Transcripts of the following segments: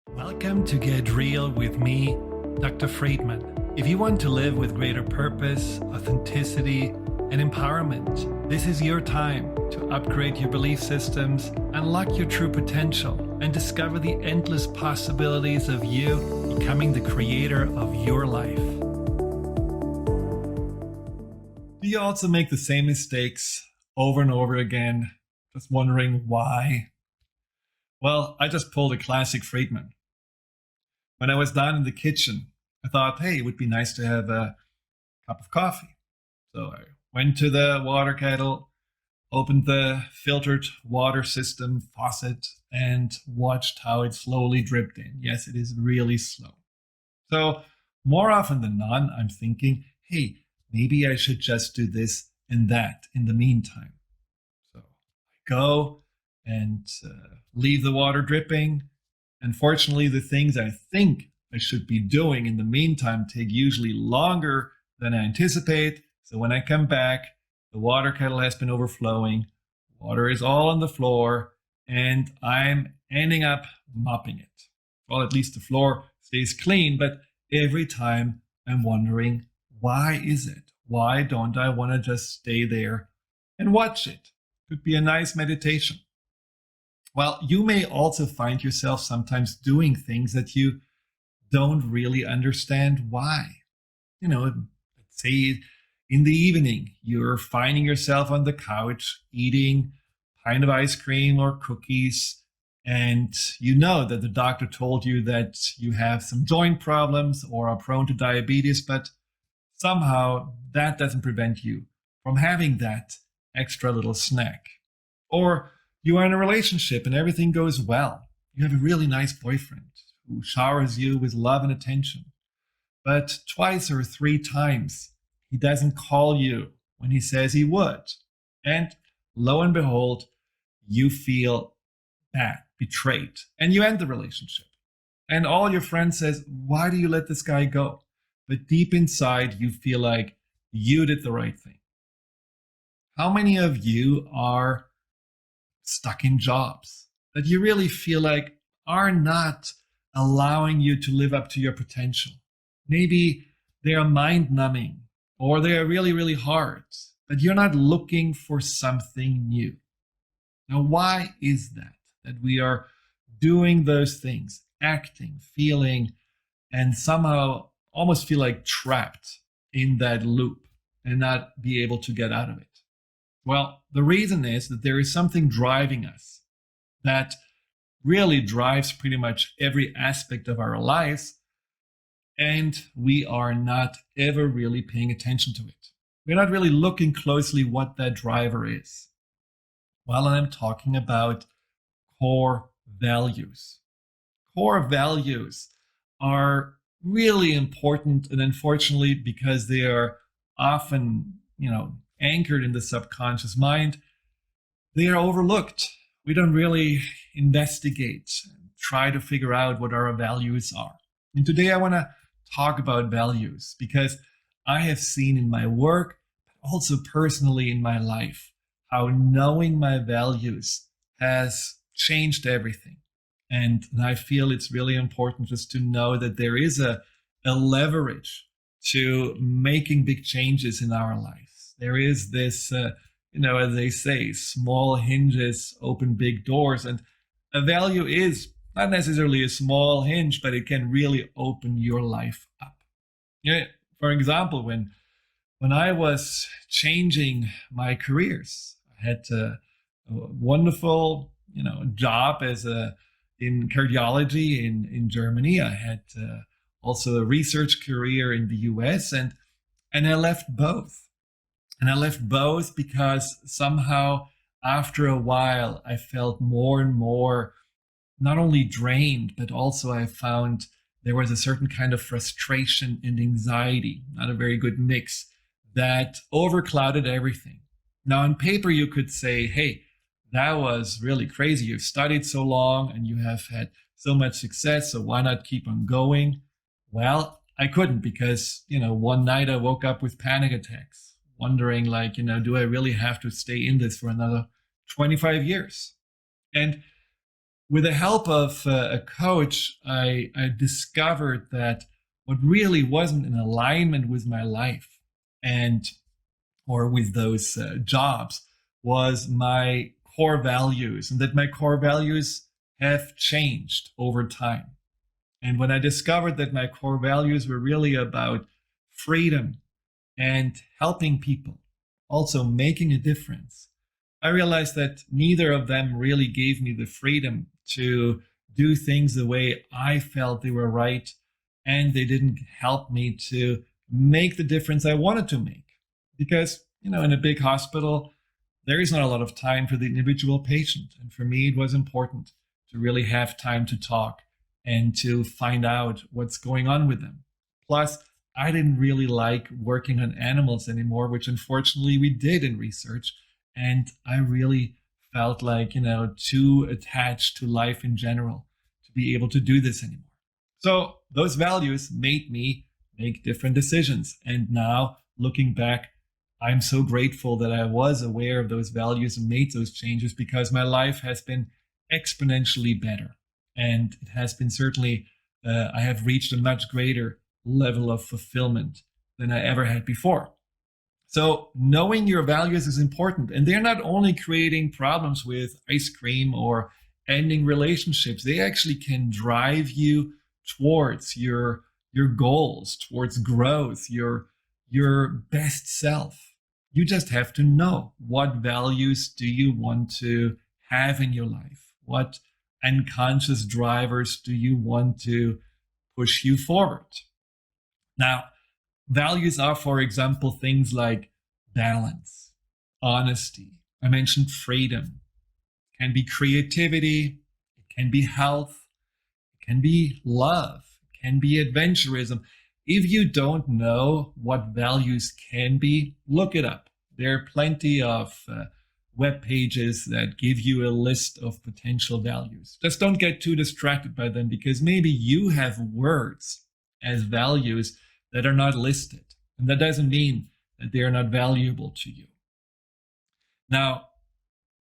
Welcome to Get Real with me, Dr. Friedemann. If you want to live with greater purpose, authenticity, and empowerment, this is your time to upgrade your belief systems, unlock your true potential, and discover the endless possibilities of you becoming the creator of your life. Do you also make the same mistakes over and over again, just wondering why? Well, I just pulled a classic Friedemann. When I was down in the kitchen, I thought, hey, it would be nice to have a cup of coffee. So I went to the water kettle, opened the filtered water system faucet, and watched how it slowly dripped in. Yes, it is really slow. So more often than not, I'm thinking, hey, maybe I should just do this and that in the meantime. So I go and leave the water dripping. Unfortunately, the things I think I should be doing in the meantime take usually longer than I anticipate. So when I come back, the water kettle has been overflowing, water is all on the floor, and I'm ending up mopping it. Well, at least the floor stays clean, but every time I'm wondering, why is it? Why don't I want to just stay there and watch it? Could be a nice meditation. Well, you may also find yourself sometimes doing things that you don't really understand why. Let's say in the evening, you're finding yourself on the couch eating a pint of ice cream or cookies, and you know that the doctor told you that you have some joint problems or are prone to diabetes, but somehow that doesn't prevent you from having that extra little snack. Or you are in a relationship and everything goes well. You have a really nice boyfriend who showers you with love and attention. But twice or three times, he doesn't call you when he says he would. And lo and behold, you feel bad, betrayed, and you end the relationship. And all your friends says, why do you let this guy go? But deep inside, you feel like you did the right thing. How many of you are stuck in jobs that you really feel like are not allowing you to live up to your potential? Maybe they are mind numbing or they are really, really hard, but you're not looking for something new. Now, why is that we are doing those things, acting, feeling, and somehow almost feel like trapped in that loop and not be able to get out of it? Well, the reason is that there is something driving us that really drives pretty much every aspect of our lives, and we are not ever really paying attention to it. We're not really looking closely what that driver is. Well, I'm talking about core values. Core values are really important, and unfortunately, because they are often, anchored in the subconscious mind, they are overlooked. We don't really investigate and try to figure out what our values are. And today I want to talk about values because I have seen in my work, but also personally in my life, how knowing my values has changed everything. And I feel it's really important just to know that there is a leverage to making big changes in our life. There is this, as they say, small hinges open big doors. And a value is not necessarily a small hinge, but it can really open your life up. For example, when I was changing my careers, I had a wonderful, job in cardiology in Germany. I had also a research career in the US, and I left both. And I left both because somehow after a while, I felt more and more not only drained, but also I found there was a certain kind of frustration and anxiety, not a very good mix, that overclouded everything. Now, on paper, you could say, hey, that was really crazy. You've studied so long and you have had so much success, so why not keep on going? Well, I couldn't because, one night I woke up with panic attacks, wondering do I really have to stay in this for another 25 years? And with the help of a coach, I discovered that what really wasn't in alignment with my life and or with those jobs was my core values, and that my core values have changed over time. And when I discovered that my core values were really about freedom and helping people, also making a difference, I realized that neither of them really gave me the freedom to do things the way I felt they were right. And they didn't help me to make the difference I wanted to make. Because, in a big hospital, there is not a lot of time for the individual patient. And for me, it was important to really have time to talk and to find out what's going on with them. Plus, I didn't really like working on animals anymore, which unfortunately we did in research. And I really felt like, too attached to life in general to be able to do this anymore. So those values made me make different decisions. And now looking back, I'm so grateful that I was aware of those values and made those changes, because my life has been exponentially better. And it has been certainly, I have reached a much greater level of fulfillment than I ever had before. So knowing your values is important. And they're not only creating problems with ice cream or ending relationships, they actually can drive you towards your goals, towards growth, your best self. You just have to know, what values do you want to have in your life? What unconscious drivers do you want to push you forward? Now, values are, for example, things like balance, honesty. I mentioned freedom. It can be creativity. It can be health. It can be love. It can be adventurism. If you don't know what values can be, look it up. There are plenty of web pages that give you a list of potential values. Just don't get too distracted by them, because maybe you have words as values that are not listed. And that doesn't mean that they are not valuable to you. Now,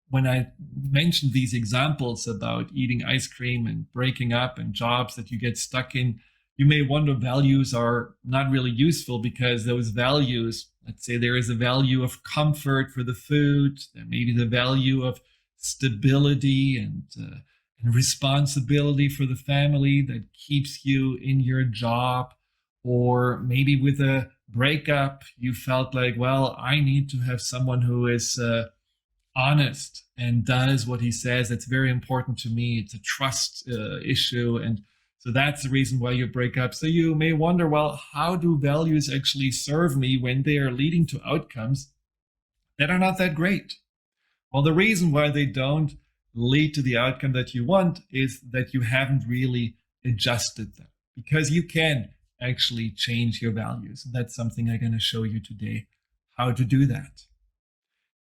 when I mentioned these examples about eating ice cream and breaking up and jobs that you get stuck in, you may wonder, values are not really useful, because those values, let's say there is a value of comfort for the food, there may be the value of stability and responsibility for the family that keeps you in your job. Or maybe with a breakup, you felt like, well, I need to have someone who is honest and does what he says. That's very important to me. It's a trust issue. And so that's the reason why you break up. So you may wonder, well, how do values actually serve me when they are leading to outcomes that are not that great? Well, the reason why they don't lead to the outcome that you want is that you haven't really adjusted them, because you can actually change your values. And that's something I'm going to show you today, how to do that.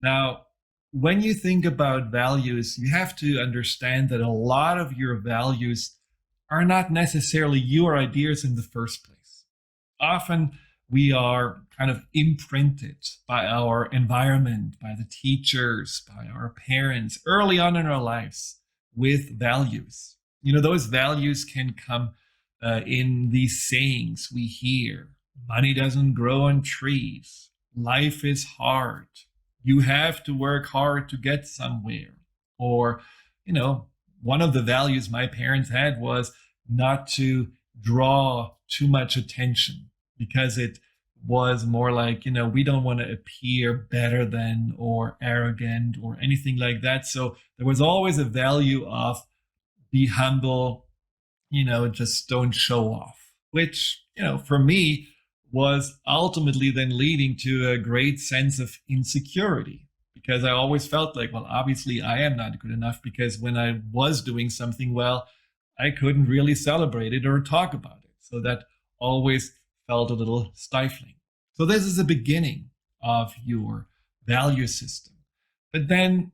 Now, when you think about values, you have to understand that a lot of your values are not necessarily your ideas in the first place. Often we are kind of imprinted by our environment, by the teachers, by our parents early on in our lives with values. Those values can come in these sayings we hear. Money doesn't grow on trees. Life is hard. You have to work hard to get somewhere. Or, one of the values my parents had was not to draw too much attention, because it was more like, we don't want to appear better than or arrogant or anything like that. So there was always a value of be humble, just don't show off, which, for me was ultimately then leading to a great sense of insecurity, because I always felt like, well, obviously I am not good enough, because when I was doing something well, I couldn't really celebrate it or talk about it. So that always felt a little stifling. So this is the beginning of your value system. But then,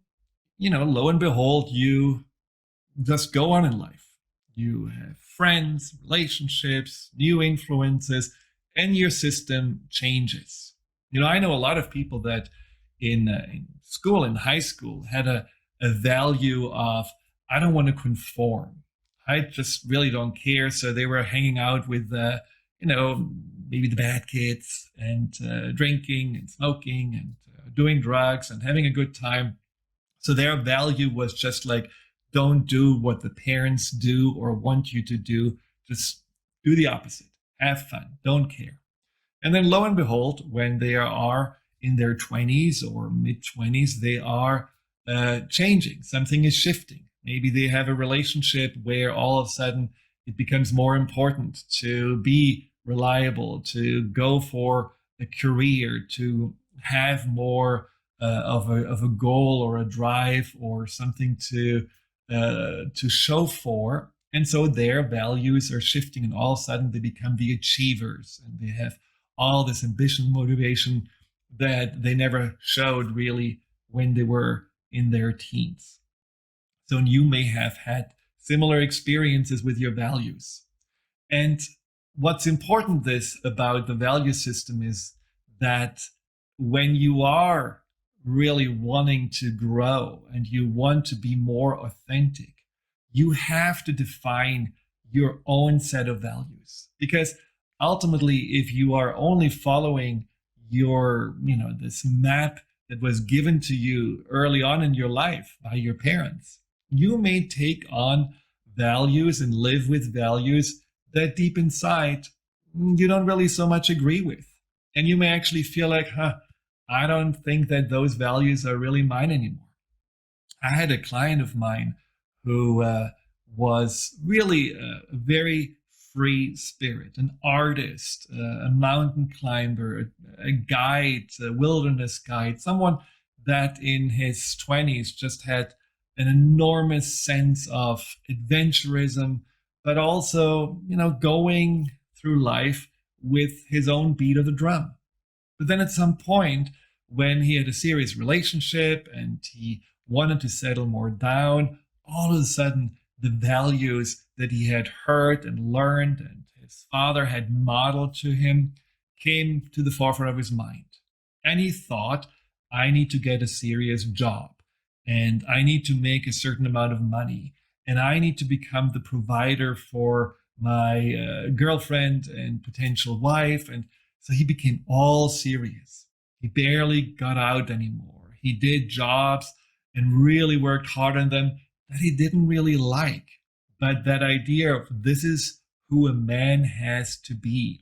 lo and behold, you just go on in life. You have friends, relationships, new influences, and your system changes. I know a lot of people that in school, in high school, had a value of, I don't want to conform. I just really don't care. So they were hanging out with, maybe the bad kids and drinking and smoking and doing drugs and having a good time. So their value was just like, don't do what the parents do or want you to do. Just do the opposite. Have fun. Don't care. And then lo and behold, when they are in their 20s or mid 20s, they are changing. Something is shifting. Maybe they have a relationship where all of a sudden it becomes more important to be reliable, to go for a career, to have more of a goal or a drive or something to show for. And so their values are shifting, and all of a sudden they become the achievers, and they have all this ambition, motivation that they never showed really when they were in their teens. So you may have had similar experiences with your values. And what's important about the value system is that when you are really wanting to grow and you want to be more authentic, you have to define your own set of values. Because ultimately, if you are only following this map that was given to you early on in your life by your parents, you may take on values and live with values that deep inside you don't really so much agree with. And you may actually feel like, I don't think that those values are really mine anymore. I had a client of mine who was really a very free spirit, an artist, a mountain climber, a guide, a wilderness guide, someone that in his 20s just had an enormous sense of adventurism, but also, going through life with his own beat of the drum. But then at some point, when he had a serious relationship and he wanted to settle more down, all of a sudden the values that he had heard and learned and his father had modeled to him came to the forefront of his mind. And he thought, I need to get a serious job, and I need to make a certain amount of money, and I need to become the provider for my girlfriend and potential wife. And so he became all serious. He barely got out anymore. He did jobs and really worked hard on them that he didn't really like. But that idea of this is who a man has to be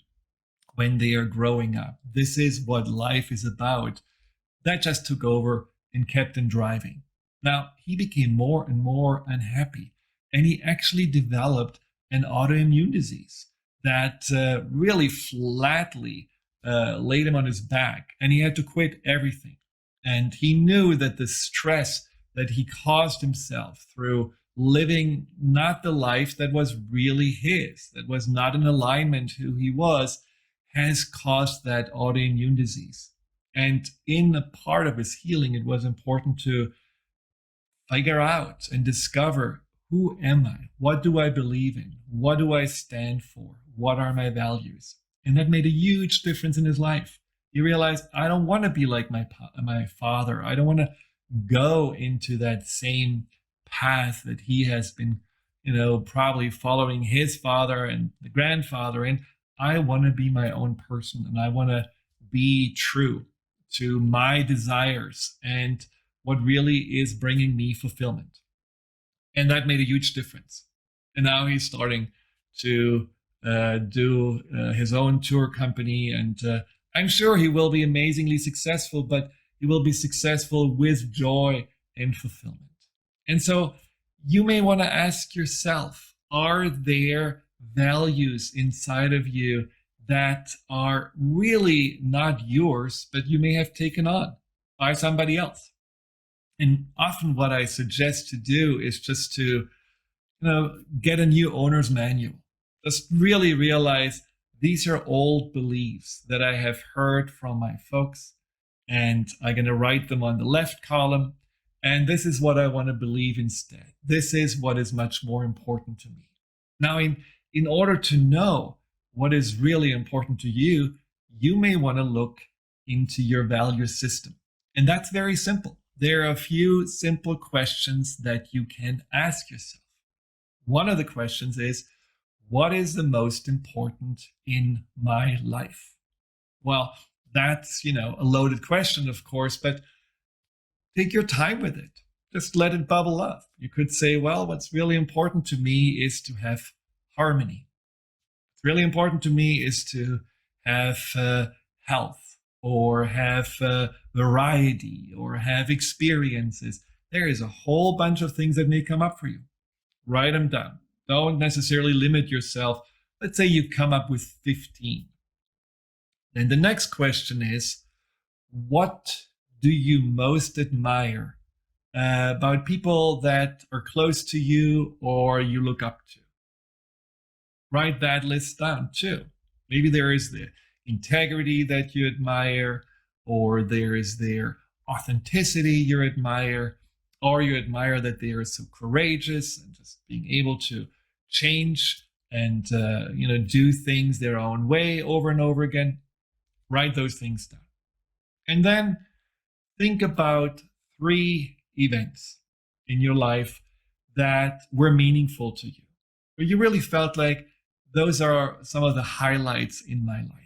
when they are growing up, this is what life is about, that just took over and kept him driving. Now, he became more and more unhappy, and he actually developed an autoimmune disease that really flatly laid him on his back, and he had to quit everything. And he knew that the stress that he caused himself through living not the life that was really his, that was not in alignment who he was, has caused that autoimmune disease. And in a part of his healing, it was important to figure out and discover, who am I? What do I believe in? What do I stand for? What are my values? And that made a huge difference in his life. He realized, I don't want to be like my father. I don't want to go into that same path that he has been, probably following his father and the grandfather. And I want to be my own person, and I want to be true to my desires and what really is bringing me fulfillment. And that made a huge difference. And now he's starting to do his own tour company. And I'm sure he will be amazingly successful, but he will be successful with joy and fulfillment. And so you may want to ask yourself, are there values inside of you that are really not yours, but you may have taken on by somebody else? And often what I suggest to do is just to, get a new owner's manual. Just really realize these are old beliefs that I have heard from my folks, and I'm going to write them on the left column. And this is what I want to believe instead. This is what is much more important to me. Now, in order to know what is really important to you, you may want to look into your value system. And that's very simple. there are a few simple questions that you can ask yourself. One of the questions is, what is the most important in my life? Well, that's, a loaded question, of course, but take your time with it. Just let it bubble up. You could say, well, what's really important to me is to have harmony. What's really important to me is to have health, or have variety, or have experiences. There is a whole bunch of things that may come up for you. Write them down. Don't necessarily limit yourself. Let's say you come up with 15. Then the next question is, what do you most admire about people that are close to you or you look up to? Write that list down too. Maybe there is the integrity that you admire, or there is their authenticity you admire, or you admire that they are so courageous and just being able to change and do things their own way over and over again. Write those things down. And then think about 3 events in your life that were meaningful to you, where you really felt like those are some of the highlights in my life.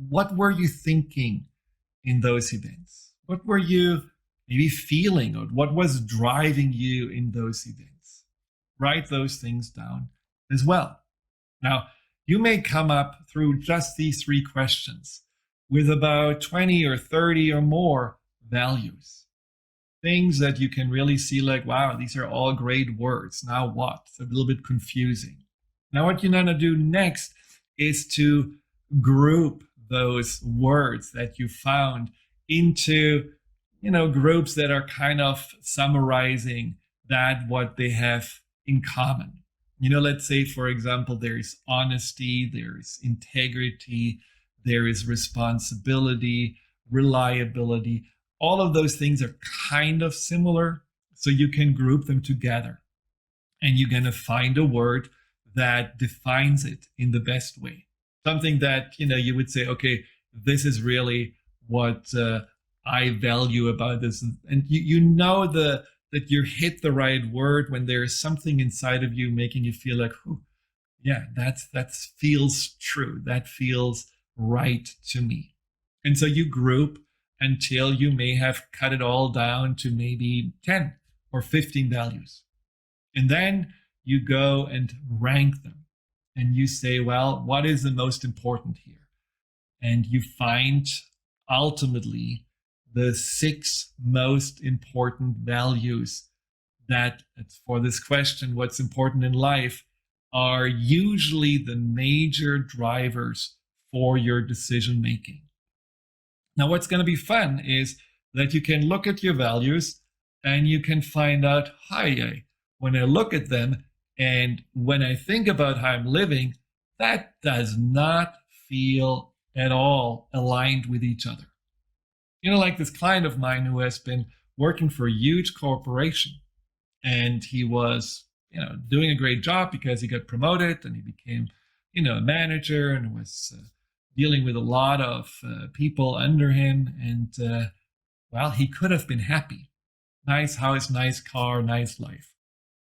What were you thinking in those events? What were you maybe feeling, or what was driving you in those events? Write those things down as well. Now, you may come up through just these 3 questions with about 20 or 30 or more values. Things that you can really see like, wow, these are all great words. Now what? It's a little bit confusing. Now what you're going to do next is to group those words that you found into, groups that are kind of summarizing what they have in common. Let's say, for example, there is honesty, there is integrity, there is responsibility, reliability. All of those things are kind of similar, so you can group them together. And you're going to find a word that defines it in the best way. Something that, you would say, okay, this is really what I value about this. And that you hit the right word when there is something inside of you making you feel like, yeah, that feels true. That feels right to me. And so you group until you may have cut it all down to maybe 10 or 15 values. And then you go and rank them. And you say, well, what is the most important here? And you find ultimately the 6 most important values that, for this question, what's important in life, are usually the major drivers for your decision making. Now, what's going to be fun is that you can look at your values and you can find out, when I look at them and when I think about how I'm living, that does not feel at all aligned with each other. Like this client of mine who has been working for a huge corporation, and he was, doing a great job because he got promoted and he became, a manager, and was dealing with a lot of people under him. And he could have been happy. Nice house, nice car, nice life.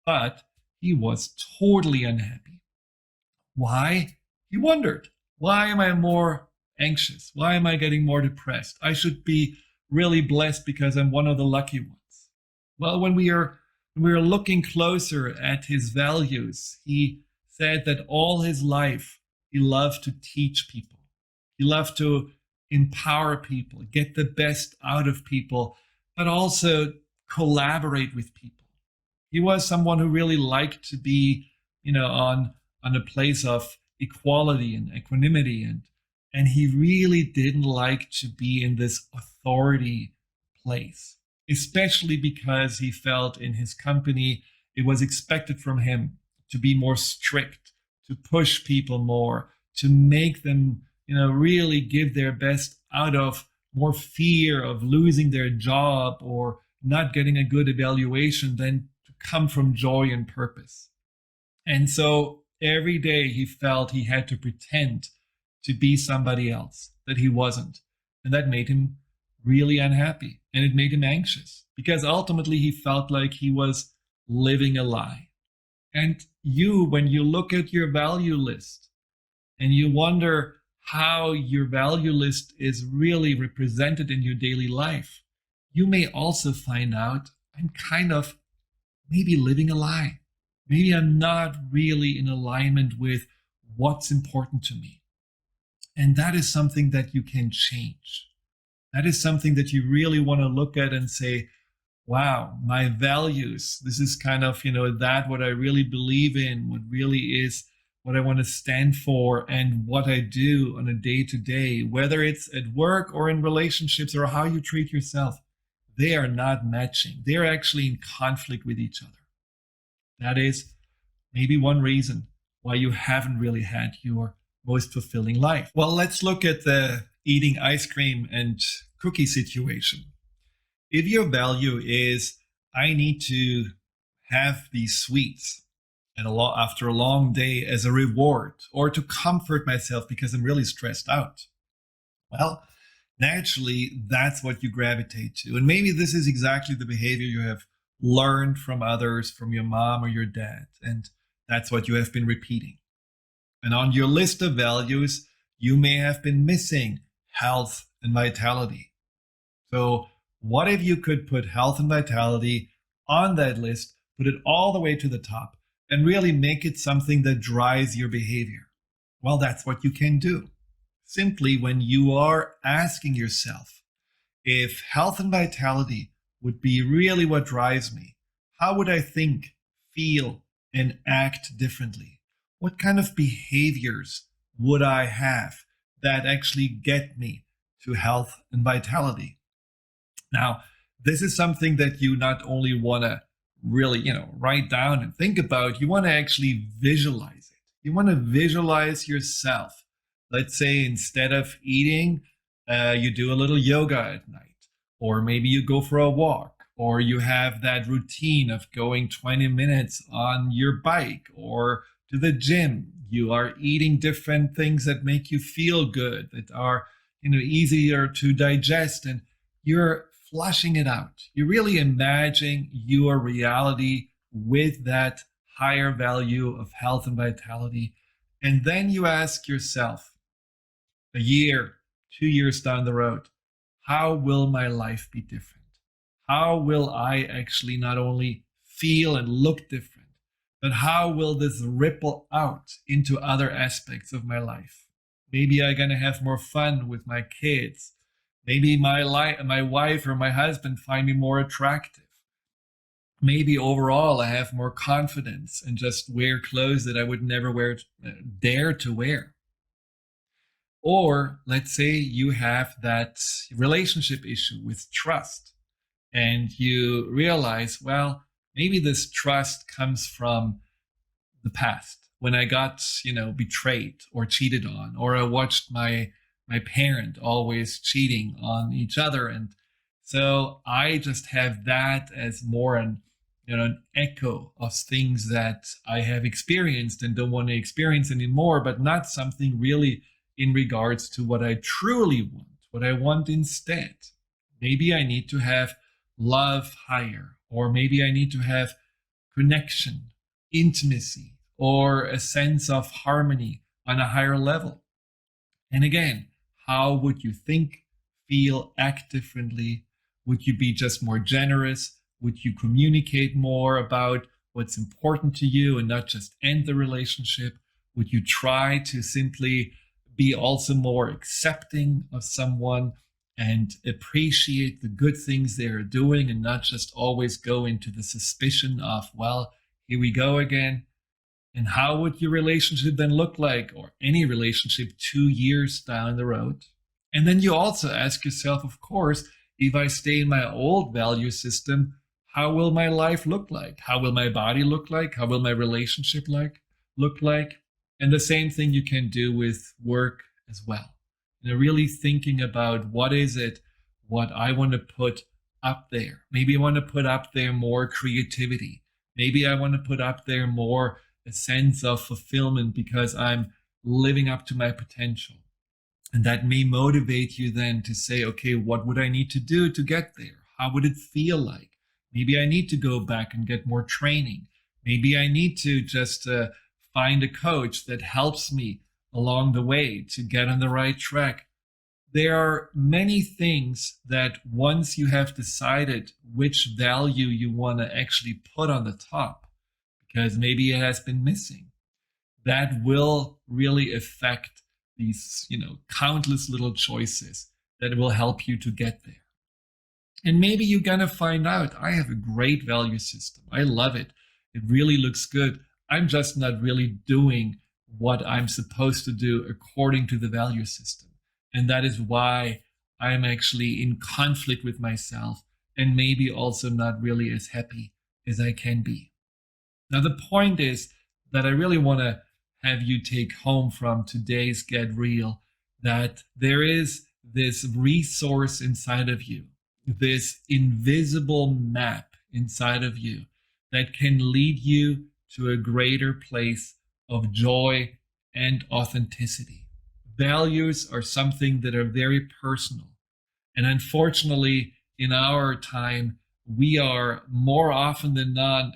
But he was totally unhappy. Why? He wondered, why am I more anxious? Why am I getting more depressed? I should be really blessed because I'm one of the lucky ones. Well, when we are looking closer at his values, he said that all his life he loved to teach people. He loved to empower people, get the best out of people, but also collaborate with people. He was someone who really liked to be, on a place of equality and equanimity, and he really didn't like to be in this authority place, especially because he felt in his company it was expected from him to be more strict, to push people more, to make them, really give their best out of more fear of losing their job or not getting a good evaluation than to come from joy and purpose. And so every day he felt he had to pretend to be somebody else that he wasn't. And that made him really unhappy. And it made him anxious because ultimately he felt like he was living a lie. And when you look at your value list and you wonder how your value list is really represented in your daily life, you may also find out I'm kind of maybe living a lie. Maybe I'm not really in alignment with what's important to me. And that is something that you can change. That is something that you really want to look at and say, wow, my values, this is kind of, that what I really believe in, what really is what I want to stand for, and what I do on a day-to-day, whether it's at work or in relationships or how you treat yourself, they are not matching. They're actually in conflict with each other. That is maybe one reason why you haven't really had your most fulfilling life. Well, let's look at the eating ice cream and cookie situation. If your value is, I need to have these sweets and after a long day as a reward or to comfort myself because I'm really stressed out, well, naturally, that's what you gravitate to. And maybe this is exactly the behavior you have learned from others, from your mom or your dad. And that's what you have been repeating. And on your list of values, you may have been missing health and vitality. So what if you could put health and vitality on that list, put it all the way to the top, and really make it something that drives your behavior? Well, that's what you can do. Simply when you are asking yourself, if health and vitality would be really what drives me, how would I think, feel, and act differently? What kind of behaviors would I have that actually get me to health and vitality? Now, this is something that you not only want to really, write down and think about, you want to actually visualize it. You want to visualize yourself. Let's say instead of eating, you do a little yoga at night, or maybe you go for a walk, or you have that routine of going 20 minutes on your bike or to the gym. You are eating different things that make you feel good, that are, easier to digest, and you're flushing it out. You're really imagining your reality with that higher value of health and vitality. And then you ask yourself, a year, 2 years down the road, how will my life be different? How will I actually not only feel and look different, but how will this ripple out into other aspects of my life? Maybe I'm going to have more fun with my kids. Maybe my wife or my husband find me more attractive. Maybe overall I have more confidence and just wear clothes that I would never dare to wear. Or let's say you have that relationship issue with trust, and you realize, well, maybe this trust comes from the past when I got, betrayed or cheated on, or I watched my parent always cheating on each other. And so I just have that as more an echo of things that I have experienced and don't want to experience anymore, but not something really in regards to what I truly want, what I want instead. Maybe I need to have love higher, or maybe I need to have connection, intimacy, or a sense of harmony on a higher level. And again, how would you think, feel, act differently? Would you be just more generous? Would you communicate more about what's important to you and not just end the relationship? Would you try to simply be also more accepting of someone and appreciate the good things they are doing and not just always go into the suspicion of, well, here we go again? And how would your relationship then look like, or any relationship 2 years down the road? And then you also ask yourself, of course, if I stay in my old value system, how will my life look like? How will my body look like? How will my relationship look like? And the same thing you can do with work as well. Really thinking about what is it, what I want to put up there. Maybe I want to put up there more creativity. Maybe I want to put up there more a sense of fulfillment because I'm living up to my potential. And that may motivate you then to say, okay, what would I need to do to get there? How would it feel like? Maybe I need to go back and get more training. Maybe I need to just find a coach that helps me along the way to get on the right track. There are many things that once you have decided which value you want to actually put on the top, because maybe it has been missing, that will really affect these, countless little choices that will help you to get there. And maybe you're going to find out, I have a great value system. I love it. It really looks good. I'm just not really doing what I'm supposed to do according to the value system. And that is why I'm actually in conflict with myself and maybe also not really as happy as I can be. Now, the point is that I really want to have you take home from today's Get Real that there is this resource inside of you, this invisible map inside of you that can lead you to a greater place of joy and authenticity. Values are something that are very personal. And unfortunately, in our time, we are more often than not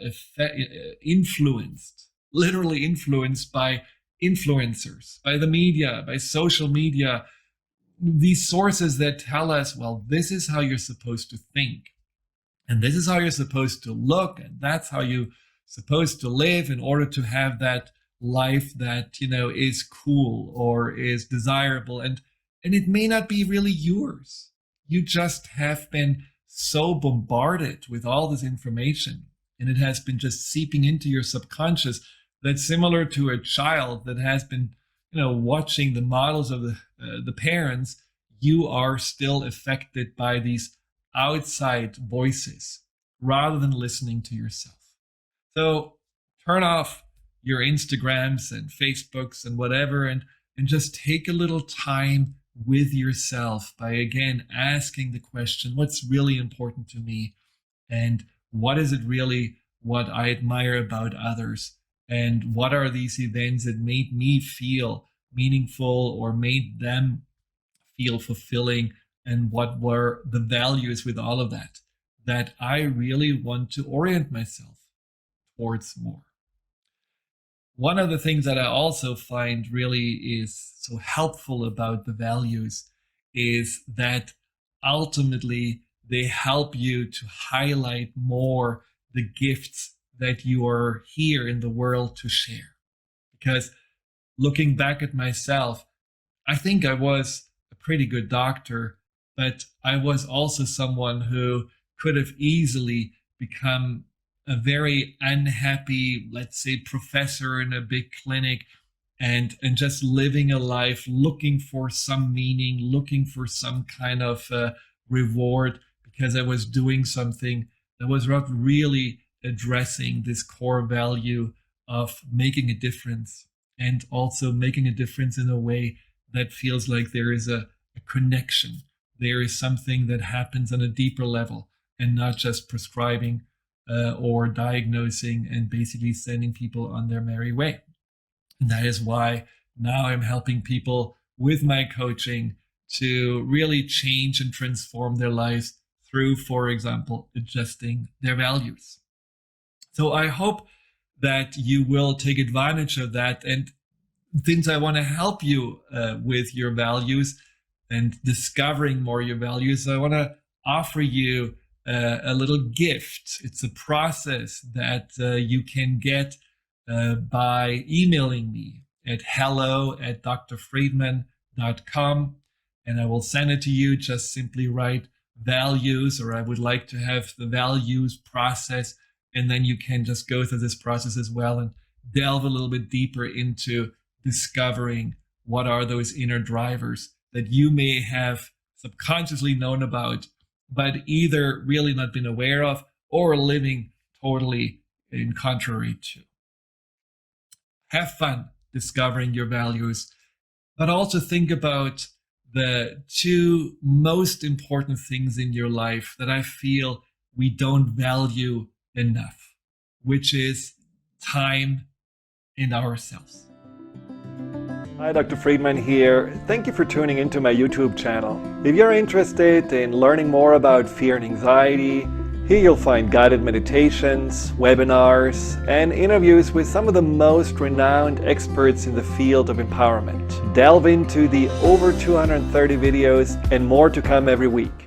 influenced, literally influenced by influencers, by the media, by social media, these sources that tell us, well, this is how you're supposed to think. And this is how you're supposed to look. And that's how you're supposed to live in order to have that life that, is cool or is desirable. And it may not be really yours. You just have been so bombarded with all this information, and it has been just seeping into your subconscious, that's similar to a child that has been, watching the models of the parents. You are still affected by these outside voices rather than listening to yourself. So turn off your Instagrams and Facebooks and whatever, and just take a little time with yourself by, again, asking the question, what's really important to me? And what is it really what I admire about others? And what are these events that made me feel meaningful or made them feel fulfilling? And what were the values with all of that I really want to orient myself towards more? One of the things that I also find really is so helpful about the values is that ultimately they help you to highlight more the gifts that you are here in the world to share. Because looking back at myself, I think I was a pretty good doctor, but I was also someone who could have easily become a very unhappy, let's say, professor in a big clinic, and just living a life looking for some meaning, looking for some kind of reward, because I was doing something that was not really addressing this core value of making a difference, and also making a difference in a way that feels like there is a connection. There is something that happens on a deeper level, and not just prescribing or diagnosing and basically sending people on their merry way. And that is why now I'm helping people with my coaching to really change and transform their lives through, for example, adjusting their values. So I hope that you will take advantage of that. And since I want to help you with your values and discovering more your values, I want to offer you a little gift. It's a process that you can get by emailing me at hello@drfriedemann.com, and I will send it to you. Just simply write values, or I would like to have the values process, and then you can just go through this process as well and delve a little bit deeper into discovering what are those inner drivers that you may have subconsciously known about, but either really not been aware of or living totally in contrary to. Have fun discovering your values, but also think about the two most important things in your life that I feel we don't value enough, which is time and ourselves. Hi, Dr. Friedemann here. Thank you for tuning into my YouTube channel. If you're interested in learning more about fear and anxiety, here you'll find guided meditations, webinars, and interviews with some of the most renowned experts in the field of empowerment. Delve into the over 230 videos and more to come every week.